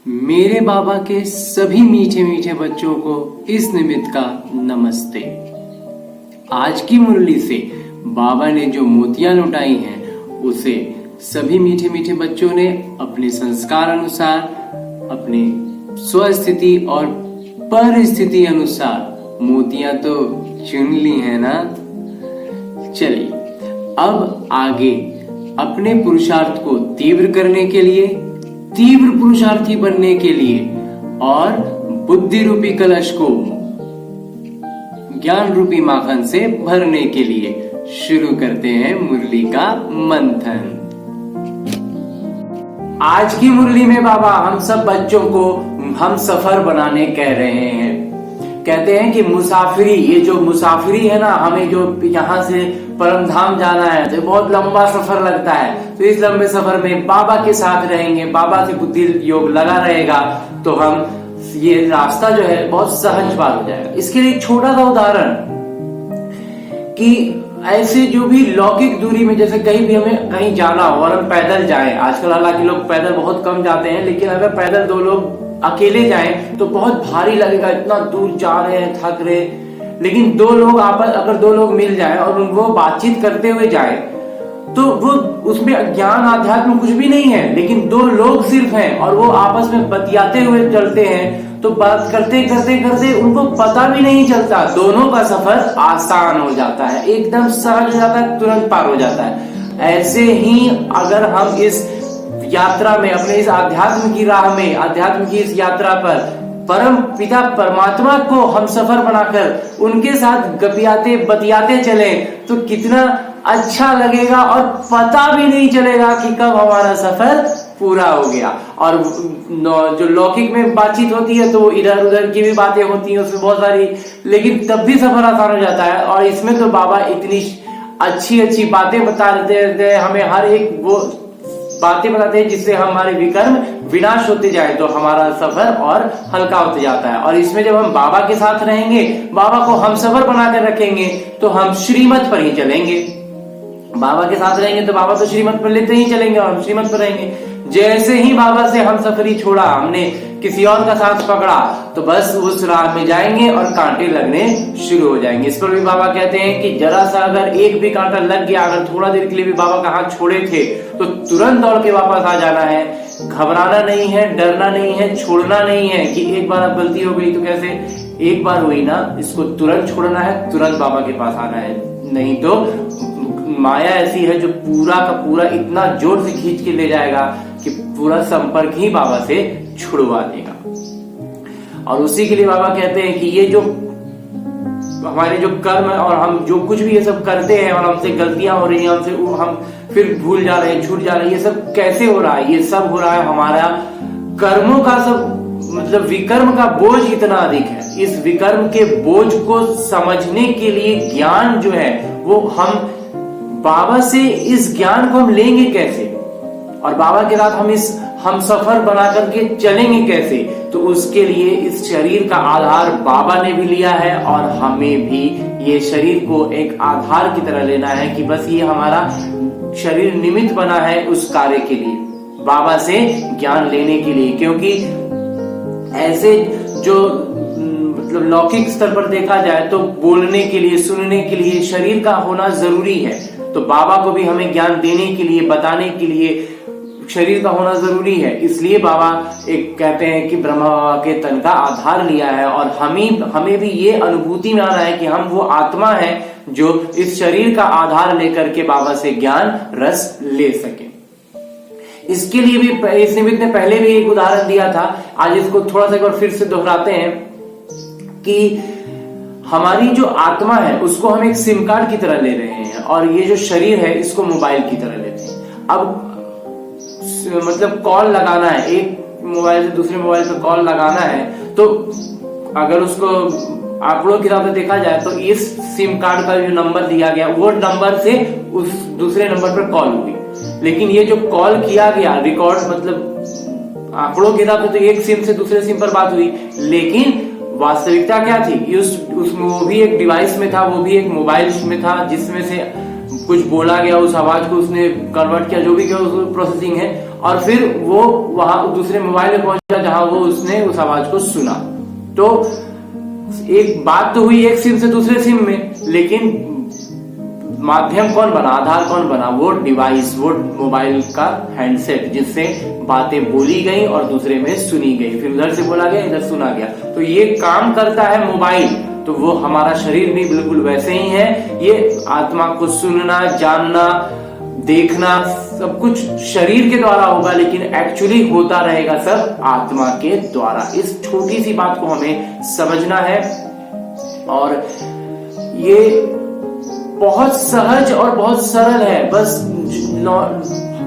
मेरे बाबा के सभी मीठे मीठे बच्चों को इस निमित्त का नमस्ते। आज की मुरली से बाबा ने जो मोतियां लुटाई हैं उसे सभी मीठे मीठे बच्चों ने अपने संस्कार अनुसार, अपने स्वस्थिति और परिस्थिति अनुसार मोतियां तो चुन ली है ना। चलिए अब आगे अपने पुरुषार्थ को तीव्र करने के लिए, तीव्र पुरुषार्थी बनने के लिए और बुद्धि रूपी कलश को ज्ञान रूपी माखन से भरने के लिए शुरू करते हैं मुरली का मंथन। आज की मुरली में बाबा हम सब बच्चों को हम सफर बनाने कह रहे हैं। कहते हैं कि मुसाफिरी, ये जो मुसाफिरी है ना, हमें जो यहाँ से परम धाम जाना है तो बहुत लंबा सफर लगता है। तो इस लंबे सफर में बाबा के साथ रहेंगे, बाबा से बुद्धि योग लगा रहेगा तो हम ये रास्ता जो है बहुत सहज पार हो जाएगा। इसके लिए एक छोटा सा उदाहरण कि ऐसे जो भी लौकिक दूरी में, जैसे कहीं भी हमें कहीं जाना हो और हम पैदल जाएं, आजकल हालांकि लोग पैदल बहुत कम जाते हैं, लेकिन अगर पैदल दो लोग अकेले जाएं तो बहुत भारी लगेगा, इतना दूर जा रहे हैं, थक रहे। लेकिन दो लोग अगर दो लोग मिल जाएं और उनको बातचीत करते हुए जाएं तो वो उसमें ज्ञान आध्यात्म कुछ भी नहीं है, लेकिन दो लोग सिर्फ हैं और वो आपस में बतियाते हुए चलते हैं तो बात करते करते करते उनको पता भी नहीं चलता, दोनों का सफर आसान हो जाता है, एकदम सहज हो जाता है, तुरंत पार हो जाता है। ऐसे ही अगर हम इस यात्रा में, अपने इस आध्यात्म की राह में, अध्यात्म की इस यात्रा पर परम पिता परमात्मा को हम सफर बनाकर उनके साथ गपियाते बतियाते चले तो कितना अच्छा लगेगा और पता भी नहीं चलेगा कि कब हमारा सफर पूरा हो गया। और जो लौकिक में बातचीत होती है तो इधर उधर की भी बातें होती हैं उसमें बहुत सारी, लेकिन तब भी सफर आसान हो जाता है। और इसमें तो बाबा इतनी अच्छी अच्छी बातें बता देते हैं, हमें हर एक वो बातें बताते हैं जिससे हमारे विकर्म विनाश होते जाए तो हमारा सफर और हल्का होते जाता है। और इसमें जब हम बाबा के साथ रहेंगे, बाबा को हम सफर बनाकर रखेंगे तो हम श्रीमत पर ही चलेंगे। बाबा के साथ रहेंगे तो बाबा तो श्रीमत पर लेते ही चलेंगे और हम श्रीमत पर रहेंगे। जैसे ही बाबा से हम सफरी छोड़ा, हमने किसी और का साथ पकड़ा तो बस उस राह में जाएंगे और कांटे लगने शुरू हो जाएंगे। इस पर भी बाबा कहते हैं कि जरा सा अगर एक भी कांटा लग गया, अगर थोड़ा देर के लिए भी बाबा का हाथ छोड़े थे तो तुरंत दौड़ के वापस आ जाना है। घबराना नहीं है, डरना नहीं है, छोड़ना नहीं है कि एक बार अब गलती हो गई तो कैसे, एक बार हुई ना, इसको तुरंत छोड़ना है, तुरंत बाबा के पास आना है। नहीं तो माया ऐसी है जो पूरा का पूरा इतना जोर से खींच के ले जाएगा कि पूरा संपर्क ही बाबा से छुड़वा देगा। और उसी के लिए बाबा कहते हैं कि ये जो हमारे जो कर्म और हम जो कुछ भी ये सब करते हैं और हमसे गलतियां हो रही हैं, हमसे हम फिर भूल जा रहे हैं, छूट जा रहे हैं, ये सब कैसे हो रहा है? ये सब हो रहा है हमारा कर्मों का सब, मतलब विकर्म का बोझ इतना अधिक है। इस विकर्म के बोझ को समझने के लिए ज्ञान जो है वो हम बाबा से, इस ज्ञान को हम लेंगे कैसे और बाबा के साथ हम सफर बना करके चलेंगे कैसे? तो उसके लिए इस शरीर का आधार बाबा ने भी लिया है और हमें भी ये शरीर को एक आधार की तरह लेना है कि बस ये हमारा शरीर निमित्त बना है उस कार्य के लिए, बाबा से ज्ञान लेने के लिए। क्योंकि ऐसे जो मतलब लौकिक स्तर पर देखा जाए तो बोलने के लिए, सुनने के लिए शरीर का होना जरूरी है, तो बाबा को भी हमें ज्ञान देने के लिए, बताने के लिए शरीर का होना जरूरी है। इसलिए बाबा एक कहते हैं कि ब्रह्मा बाबा के तन का आधार लिया है और हमें भी ये अनुभूति में आना है कि हम वो आत्मा है जो इस शरीर का आधार लेकर के बाबा से ज्ञान रस ले सके। इसके लिए भी इस निमित्त ने पहले भी एक उदाहरण दिया था, आज इसको थोड़ा सा एक बार फिर से दोहराते हैं कि हमारी जो आत्मा है उसको हम एक सिम कार्ड की तरह ले रहे हैं और ये जो शरीर है इसको मोबाइल की तरह लेते हैं। अब मतलब कॉल लगाना है, एक मोबाइल से दूसरे मोबाइल पे कॉल लगाना है तो अगर उसको आंकड़ों की तरह से देखा जाए तो इस सिम कार्ड का जो नंबर दिया गया वो नंबर से उस दूसरे नंबर पर कॉल हुई, लेकिन ये जो कॉल किया गया रिकॉर्ड, मतलब आंकड़ों के हिसाब से तो एक सिम से दूसरे सिम पर बात हुई, लेकिन वास्तविकता क्या थी? उसमें वो भी एक डिवाइस में था, वो भी एक मोबाइल में था जिसमें से कुछ बोला गया, उस आवाज को उसने कन्वर्ट किया, जो भी किया उसको प्रोसेसिंग है और फिर वो वहां दूसरे मोबाइल में पहुंचा जहां वो उसने उस आवाज को सुना। तो एक बात तो हुई एक सिम से दूसरे सिम में, लेकिन माध्यम कौन बना, आधार कौन बना, वो डिवाइस, वो मोबाइल का हैंडसेट जिससे बातें बोली गई और दूसरे में सुनी गई, फिर उधर से बोला गया इधर सुना गया। तो ये काम करता है मोबाइल, तो वो हमारा शरीर भी बिल्कुल वैसे ही है। ये आत्मा को सुनना, जानना, देखना सब कुछ शरीर के द्वारा होगा, लेकिन एक्चुअली होता रहेगा सब आत्मा के द्वारा। इस छोटी सी बात को हमें समझना है। और ये बहुत सहज और बहुत सरल है, बस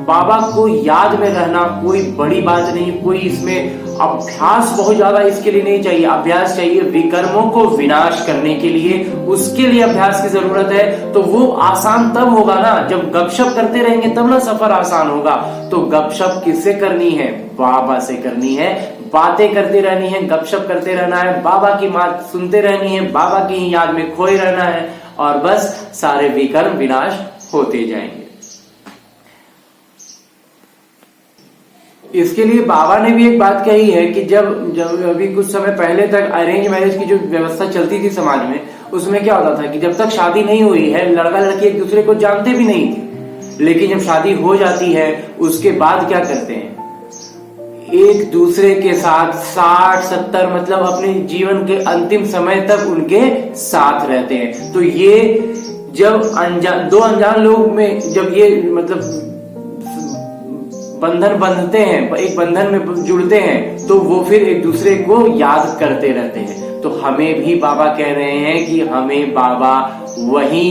बाबा को याद में रहना कोई बड़ी बात नहीं, कोई इसमें अभ्यास बहुत ज्यादा इसके लिए नहीं चाहिए। अभ्यास चाहिए विकर्मों को विनाश करने के लिए, उसके लिए अभ्यास की जरूरत है। तो वो आसान तब होगा ना जब गपशप करते रहेंगे, तब ना सफर आसान होगा। तो गपशप किससे करनी है, बाबा से करनी है। बातें करते रहनी है, गपशप करते रहना है, बाबा की बात सुनते रहनी है, बाबा की ही याद में खोए रहना है, और बस सारे विकर्म विनाश होते जाएंगे। इसके लिए बाबा ने भी एक बात कही है कि जब अभी कुछ समय पहले तक अरेंज मैरिज की जो व्यवस्था चलती थी समाज में, उसमें क्या होता था कि जब तक शादी नहीं हुई है, लड़का लड़की एक दूसरे को जानते भी नहीं थे, लेकिन जब शादी हो जाती है उसके बाद क्या करते हैं, एक दूसरे के साथ 60-70 मतलब अपने जीवन के अंतिम समय तक उनके साथ रहते हैं। तो ये जब दो अनजान लोग में जब ये मतलब बंधन बंधते हैं, एक बंधन में जुड़ते हैं, तो वो फिर एक दूसरे को याद करते रहते हैं। तो हमें भी बाबा कह रहे हैं कि हमें बाबा वही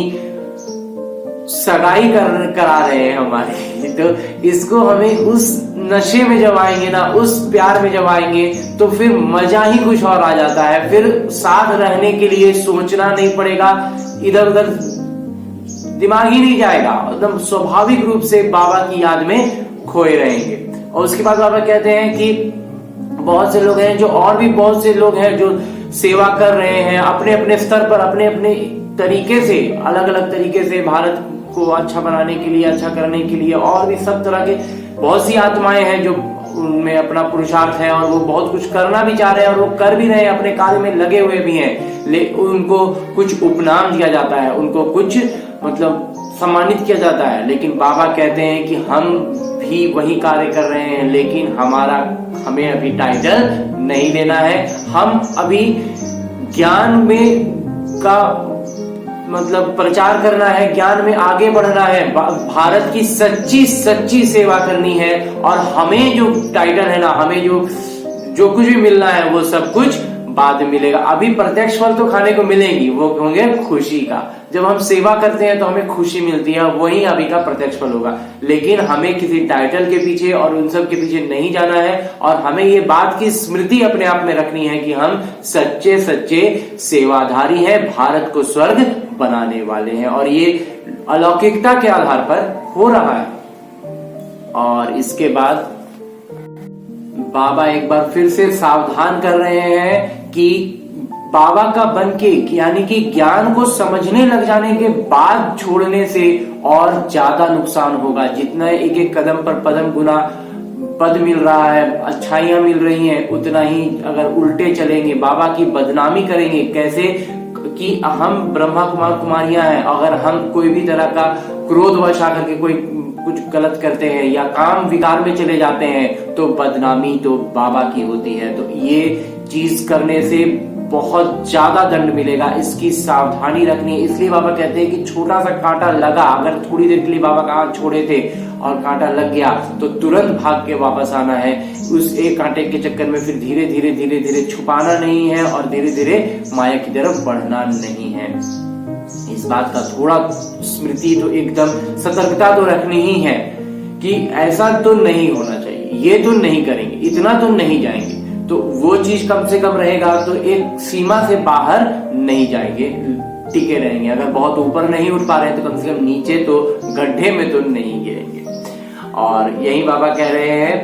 सगाई करा रहे हैं हमारे। तो इसको हमें उस नशे में जब आएंगे ना, उस प्यार में जब आएंगे, तो फिर मजा ही कुछ और आ जाता है। फिर साथ रहने के लिए सोचना नहीं पड़ेगा, इधर उधर दिमाग ही नहीं जाएगा, एकदम स्वाभाविक रूप से बाबा की याद में खोए रहेंगे। और उसके बाद बाबा कहते हैं कि बहुत से लोग हैं जो, और भी बहुत से लोग हैं जो सेवा कर रहे हैं अपने अपने स्तर पर, अपने अपने तरीके से, अलग अलग तरीके से भारत को अच्छा बनाने के लिए, अच्छा करने के लिए। और भी सब तरह के बहुत सी आत्माएं हैं जो उनमें अपना पुरुषार्थ है और वो बहुत कुछ करना भी चाह रहे हैं और वो कर भी रहे हैं, अपने कार्य में लगे हुए भी हैं। उनको कुछ उपनाम दिया जाता है, उनको कुछ मतलब सम्मानित किया जाता है। लेकिन बाबा कहते हैं कि हम भी वही कार्य कर रहे हैं, लेकिन हमें अभी टाइटल नहीं लेना है। हम अभी ज्ञान में का मतलब प्रचार करना है, ज्ञान में आगे बढ़ना है, भारत की सच्ची सच्ची सेवा करनी है। और हमें जो टाइटल है ना, हमें जो कुछ भी मिलना है वो सब कुछ बाद में मिलेगा। अभी प्रत्यक्ष फल तो खाने को मिलेंगी, वो होंगे खुशी का। जब हम सेवा करते हैं तो हमें खुशी मिलती है, वही अभी का प्रत्यक्ष फल होगा। लेकिन हमें किसी टाइटल के पीछे और उन सब के पीछे नहीं जाना है, और हमें ये बात की स्मृति अपने आप में रखनी है कि हम सच्चे सच्चे सेवाधारी हैं, भारत को स्वर्ग बनाने वाले हैं। और ये अलौकिकता के आधार पर हो रहा है। और इसके बाद बाबा एक बार फिर से सावधान कर रहे हैं कि बाबा का बनके, यानी कि ज्ञान को समझने लग जाने के बाद छोड़ने से और ज्यादा नुकसान होगा। जितना एक एक कदम पर पदम गुना पद मिल रहा है, अच्छाइयां मिल रही हैं, उतना ही अगर उल्टे चलेंगे, बाबा की बदनामी करेंगे। कैसे कि हम ब्रह्मा कुमार कुमारियां हैं, अगर हम कोई भी तरह का क्रोधवश आकर के कोई कुछ गलत करते हैं या काम विकार में चले जाते हैं, तो बदनामी तो बाबा की होती है। तो ये चीज करने से बहुत ज्यादा दंड मिलेगा, इसकी सावधानी रखनी है। इसलिए बाबा कहते हैं कि छोटा सा कांटा लगा, अगर थोड़ी देर के लिए बाबा का हाथ छोड़े थे और कांटा लग गया तो तुरंत भाग के वापस आना है। उस एक कांटे के चक्कर में फिर धीरे धीरे धीरे धीरे छुपाना नहीं है और धीरे धीरे माया की तरफ बढ़ना नहीं है। इस बात का थोड़ा स्मृति तो एकदम सतर्कता तो रखनी ही है कि ऐसा तो नहीं होना चाहिए, ये तो नहीं करेंगे, इतना तो नहीं जाएंगे। तो वो चीज कम से कम रहेगा, तो एक सीमा से बाहर नहीं जाएंगे, टिके रहेंगे। अगर बहुत ऊपर नहीं उठ पा रहे तो कम से कम नीचे तो गड्ढे में तो नहीं गिरेंगे। और यही बाबा कह रहे हैं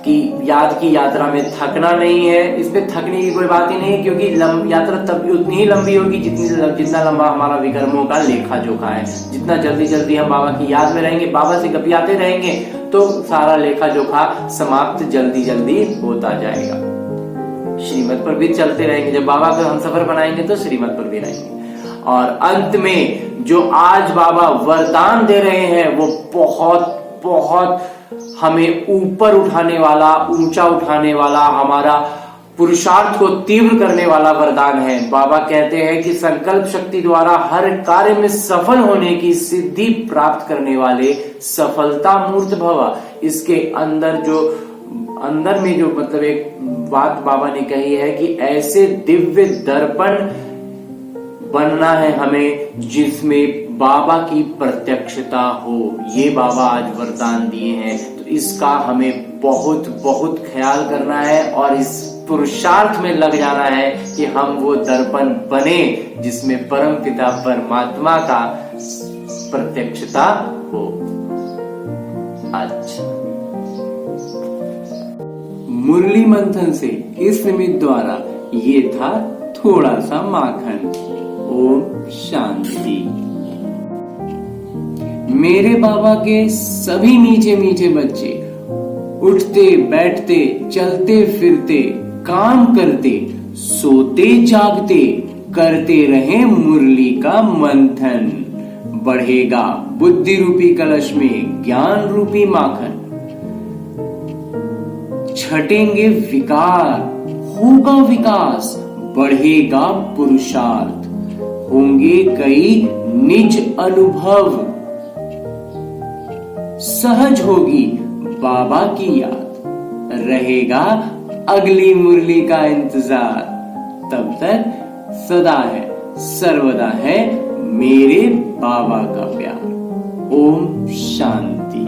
कि याद की यात्रा में थकना नहीं है। इस पे थकने की कोई बात ही नहीं है, क्योंकि यात्रा तब उतनी ही लंबी होगी जितना लंबा हमारा विक्रमों का लेखा जोखा है। जितना जल्दी जल्दी हम बाबा की याद में रहेंगे, बाबा से गपियाते रहेंगे, तो सारा लेखा जोखा समाप्त जल्दी जल्दी होता जाएगा। श्रीमत पर भी चलते रहेंगे। जब बाबा को हम सफर बनाएंगे तो श्रीमत पर भी रहेंगे। और अंत में जो आज बाबा वरदान दे रहे हैं वो बहुत बहुत हमें ऊपर उठाने वाला, ऊंचा उठाने वाला, हमारा पुरुषार्थ को तीव्र करने वाला वरदान है। बाबा कहते हैं कि संकल्प शक्ति द्वारा हर कार्य में सफल होने की सिद्धि प्राप्त करने वाले सफलता मूर्त भव। इसके अंदर में जो मतलब एक बात बाबा ने कही है कि ऐसे दिव्य दर्पण बनना है हमें जिसमें बाबा की प्रत्यक्षता हो। ये बाबा आज वरदान दिए हैं, तो इसका हमें बहुत बहुत ख्याल करना है और इस पुरुषार्थ में लग जाना है कि हम वो दर्पण बने जिसमें परम पिता परमात्मा का प्रत्यक्षता हो। अच्छा, मुरली मंथन से इस निमित्त द्वारा ये था थोड़ा सा माखन। ओम शांति। मेरे बाबा के सभी मीठे मीठे बच्चे उठते बैठते चलते फिरते काम करते सोते जागते करते रहे मुरली का मंथन। बढ़ेगा बुद्धि रूपी कलश में ज्ञान रूपी माखन। छटेंगे विकार, होगा विकास, बढ़ेगा पुरुषार्थ। होंगे कई निज अनुभव, सहज होगी बाबा की याद। रहेगा अगली मुरली का इंतजार। तब तक सदा है सर्वदा है मेरे बाबा का प्यार। ओम शांति।